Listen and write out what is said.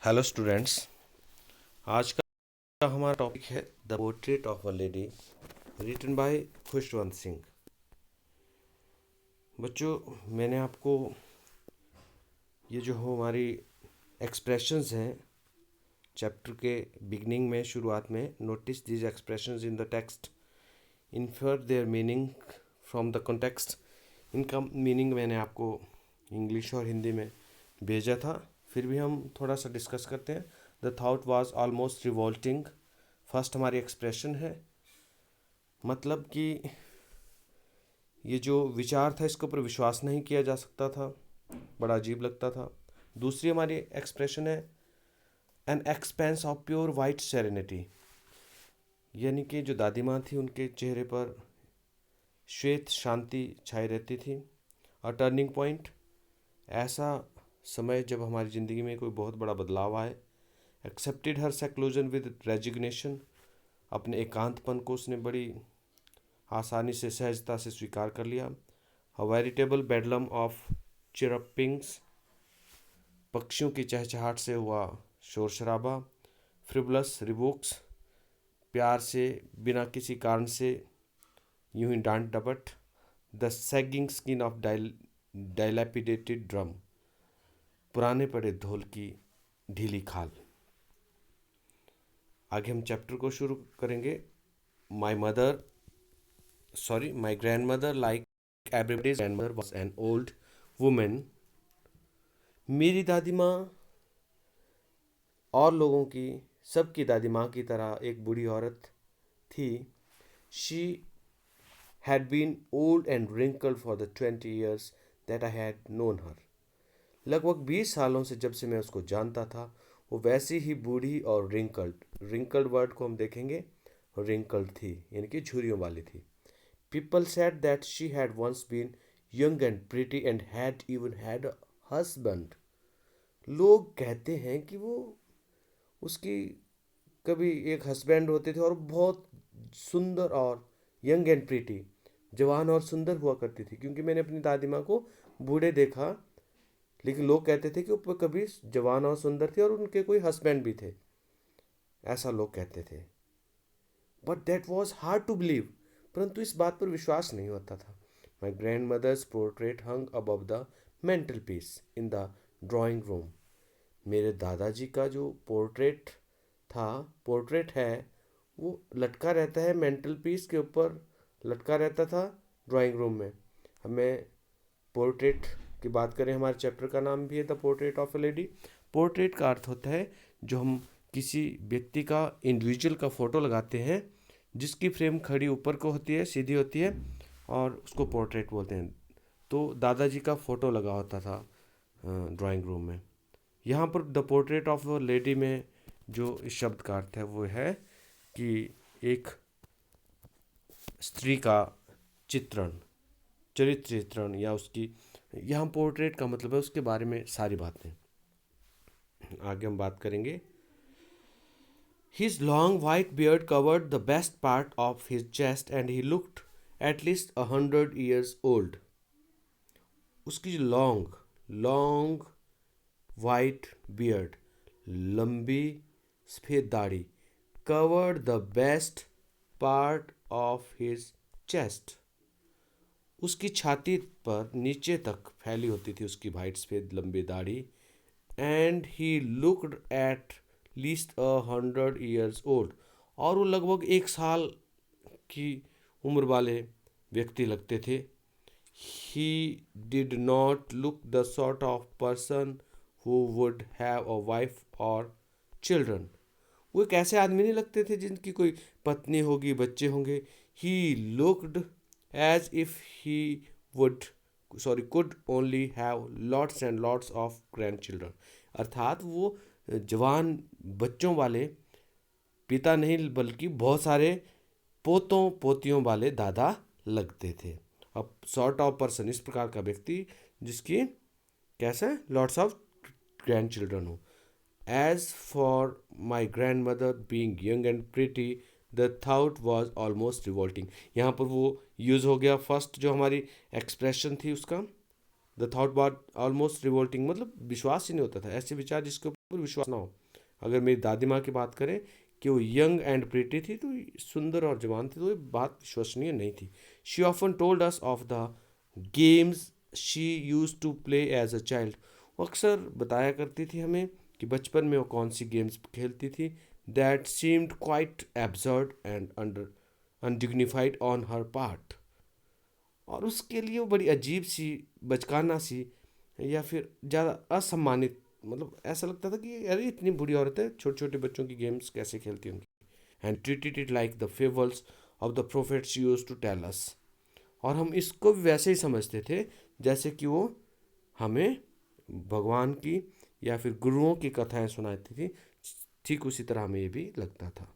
Hello students. आज का हमारा टॉपिक है the portrait of a lady written by Khushwant Singh. बच्चों, मैंने आपको ये जो हमारी एक्सप्रेशंस हैं चैप्टर के बिगनिंग में, शुरुआत में, notice these expressions in the text, infer their meaning from the context. इनका मीनिंग मैंने आपको इंग्लिश और हिंदी में भेजा था, फिर भी हम थोड़ा सा डिस्कस करते हैं। The thought was almost revolting. First हमारी एक्सप्रेशन है, मतलब कि ये जो विचार था इसके ऊपर विश्वास नहीं किया जा सकता था, बड़ा अजीब लगता था। दूसरी हमारी एक्सप्रेशन है an expense of pure white serenity, यानी कि जो दादी माँ थी उनके चेहरे पर श्वेत शांति छाई रहती थी। अ टर्निंग पॉइंट, ऐसा समय जब हमारी ज़िंदगी में कोई बहुत बड़ा बदलाव आए। Accepted her seclusion with resignation, अपने एकांतपन को उसने बड़ी आसानी से, सहजता से स्वीकार कर लिया। अ वेरिटेबल बेडलम ऑफ चिरपिंग्स, पक्षियों की चहचहाट से हुआ शोर शराबा। फ्रिबलस रिवोक्स, प्यार से बिना किसी कारण से यूं ही डांट डपट। The sagging skin of dilapidated drum, पुराने पड़े ढोल की ढीली खाल। आगे हम चैप्टर को शुरू करेंगे। My grand mother like everybody's grand mother was an old women. मेरी दादी माँ और लोगों की, सबकी दादी माँ की तरह एक बूढ़ी औरत थी। She had been old and wrinkled for the 20 years that I had known her. लगभग 20 सालों से जब से मैं उसको जानता था, वो वैसी ही बूढ़ी और रिंकल्ड वर्ड को हम देखेंगे, रिंकल्ड थी यानी कि झुर्रियों वाली थी। People said that she had once been young and pretty and had even had a husband. लोग कहते हैं कि वो उसकी कभी एक हस्बैंड होते थे और बहुत सुंदर और यंग एंड प्रीटी, जवान और सुंदर हुआ करती थी। क्योंकि मैंने अपनी दादी माँ को बूढ़े देखा, लेकिन लोग कहते थे कि वो कभी जवान और सुंदर थी और उनके कोई हस्बैंड भी थे, ऐसा लोग कहते थे। But that was hard to believe, परंतु इस बात पर विश्वास नहीं होता था। My grandmother's portrait hung above the mantelpiece in the drawing room. मेरे दादाजी का जो पोर्ट्रेट है, वो लटका रहता है मेंटल पीस के ऊपर, लटका रहता था ड्राइंग रूम में। हमें पोर्ट्रेट की बात करें, हमारे चैप्टर का नाम भी है the portrait of A lady. Portrait का अर्थ होता है जो हम किसी व्यक्ति का, इंडिविजुअल का फ़ोटो लगाते हैं जिसकी फ्रेम खड़ी ऊपर को होती है, सीधी होती है, और उसको पोर्ट्रेट बोलते हैं। तो दादाजी का फ़ोटो लगा होता था ड्राइंग रूम में। यहाँ पर the portrait of a lady में जो इस शब्द का अर्थ है वो है कि एक स्त्री का चित्रण, चरित्र चित्रण, या उसकी, यहाँ पोर्ट्रेट का मतलब है उसके बारे में सारी बातें। आगे हम बात करेंगे। His long white beard covered the best part of his chest and he looked at least 100 years old. उसकी जो लॉन्ग वाइट बियर्ड, लंबी सफ़ेद दाढ़ी, covered the best part of his chest, उसकी छाती पर नीचे तक फैली होती थी उसकी वाइट सफ़ेद लंबी दाढ़ी। And he looked at least 100 years old, और वो लगभग 1 साल की उम्र वाले व्यक्ति लगते थे। He did not look the sort of person who would have a wife और चिल्ड्रन। वो एक ऐसे आदमी नहीं लगते थे जिनकी कोई पत्नी होगी, बच्चे होंगे। He looked as if he would could only have lots and lots of grandchildren, अर्थात वो जवान बच्चों वाले पिता नहीं बल्कि बहुत सारे पोतों पोतियों वाले दादा लगते थे। अब सॉर्ट ऑफ पर्सन, इस प्रकार का व्यक्ति जिसकी कैसे लॉट्स ऑफ ग्रैंड चिल्ड्रन हो। As for my grandmother being young and pretty the thought was almost revolting. यहाँ पर वो यूज़ हो गया फर्स्ट जो हमारी एक्सप्रेशन थी उसका, the thought what almost revolting, मतलब विश्वास ही नहीं होता था, ऐसे विचार जिसके ऊपर विश्वास ना हो। अगर मेरी दादी माँ की बात करें कि वो यंग एंड प्रिटी थी, तो सुंदर और जवान थी, तो ये बात विश्वसनीय नहीं थी। She often told us of the games she use to play as a child. वो अक्सर बताया करती थी हमें कि बचपन में वो कौन सी गेम्स खेलती थी। That seemed quite absurd and under undignified on her part. और उसके लिए वो बड़ी अजीब सी, बचकाना सी, या फिर ज़्यादा असम्मानित, मतलब ऐसा लगता था कि अरे इतनी बुरी औरत है, छोटे छोटे बच्चों की गेम्स कैसे खेलती होंगी। And treated it like the fables of the prophets use to tell us. और हम इसको भी वैसे ही समझते थे जैसे कि वो हमें भगवान की या फिर गुरुओं की कथाएं सुनाती थी। ठीक उसी तरह हमें ये भी लगता था।